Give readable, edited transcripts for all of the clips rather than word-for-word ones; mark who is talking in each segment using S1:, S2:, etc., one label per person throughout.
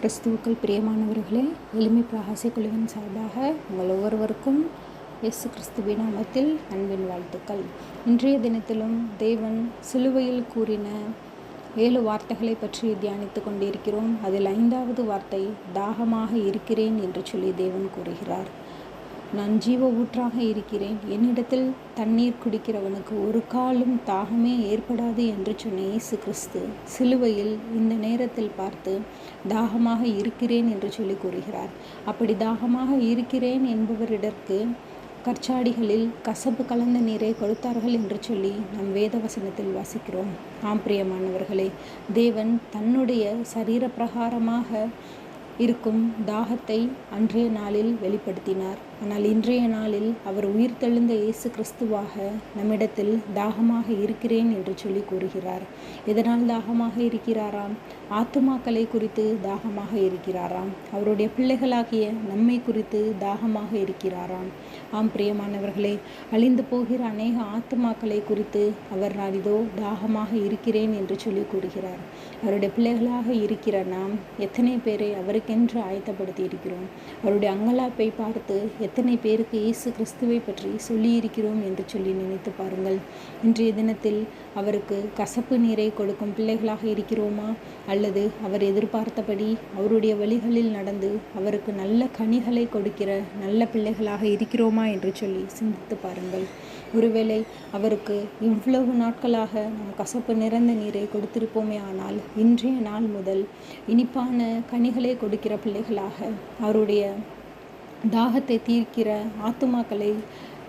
S1: கிறிஸ்துவுக்குள் பிரியமானவர்களே, எளிமை பிரகாச குழுவின் சார்பாக உங்கள் ஒவ்வொருவருக்கும் இயேசு கிறிஸ்துவின் நாமத்தில் அன்பின் வாழ்த்துக்கள். இன்றைய தினத்திலும் தேவன் சிலுவையில் கூறின 7 வார்த்தைகளை பற்றி தியானித்து கொண்டிருக்கிறோம். அதில் 5வது வார்த்தை, தாகமாக இருக்கிறேன் என்று சொல்லி தேவன் கூறுகிறார். நான் ஜீவ ஊற்றாக இருக்கிறேன், என்னிடத்தில் தண்ணீர் குடிக்கிறவனுக்கு ஒரு காலும் தாகமே ஏற்படாது என்று சொன்ன இயேசு கிறிஸ்து சிலுவையில் இந்த நேரத்தில் பார்த்து தாகமாக இருக்கிறேன் என்று சொல்லி கூறுகிறார். அப்படி தாகமாக இருக்கிறேன் என்பவரிடற்கு கற்சாடிகளில் கசப்பு கலந்த நீரை கொடுத்தார்கள் என்று சொல்லி நம் வேத வசனத்தில் வாசிக்கிறோம். ஆம் பிரியமானவர்களே, தேவன் தன்னுடைய சரீர பிரகாரமாக இருக்கும் தாகத்தை அன்றைய நாளில் வெளிப்படுத்தினார். ஆனால் இன்றைய நாளில் அவர் உயிர்த்தெழுந்த இயேசு கிறிஸ்துவாக நம்மிடத்தில் தாகமாக இருக்கிறேன் என்று சொல்லி கூறுகிறார். எதனால் தாகமாக இருக்கிறாராம்? ஆத்துமாக்களை குறித்து தாகமாக இருக்கிறாராம். அவருடைய பிள்ளைகளாகிய நம்மை குறித்து தாகமாக இருக்கிறாராம். ஆம் பிரியமானவர்களே, அழிந்து போகிற அநேக ஆத்துமாக்களை குறித்து அவர் நான் இதோ தாகமாக இருக்கிறேன் என்று சொல்லி கூறுகிறார். அவருடைய பிள்ளைகளாக இருக்கிற நாம் எத்தனை பேரை அவருக்கென்று ஆயத்தப்படுத்தி இருக்கிறோம்? அவருடைய அங்கலாப்பை பார்த்து எத்தனை பேருக்கு இயேசு கிறிஸ்துவை பற்றி சொல்லியிருக்கிறோம் என்று சொல்லி நினைத்து பாருங்கள். இன்றைய தினத்தில் அவருக்கு கசப்பு நீரை கொடுக்கும் பிள்ளைகளாக இருக்கிறோமா? அல்லது அவர் எதிர்பார்த்தபடி அவருடைய வழிகளில் நடந்து அவருக்கு நல்ல கனிகளை கொடுக்கிற நல்ல பிள்ளைகளாக இருக்கிறோமா என்று சொல்லி சிந்தித்து பாருங்கள். ஒருவேளை அவருக்கு இவ்வளவு நாட்களாக நாம் கசப்பு நிறைந்த நீரை கொடுத்திருப்போமே, ஆனால் இன்றைய நாள் முதல் இனிப்பான கனிகளை கொடுக்கிற பிள்ளைகளாக, அவருடைய தாகத்தை தீர்க்கிற ஆத்துமாக்களை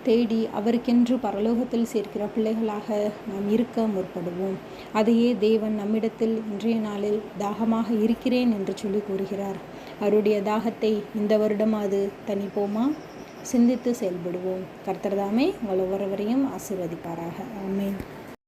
S1: தேடி அவருக்கென்று பரலோகத்தில் சேர்க்கிற பிள்ளைகளாக நாம் இருக்க முற்படுவோம். அதையே தேவன் நம்மிடத்தில் இன்றைய நாளில் தாகமாக இருக்கிறேன் என்று சொல்லி கூறுகிறார். அவருடைய தாகத்தை இந்த வருடமாவது தணிப்போமா? சிந்தித்து செயல்படுவோம். கர்த்தர் தாமே உங்கள் ஒவ்வொருவரையும் ஆசீர்வதிப்பாராக. ஆமென்.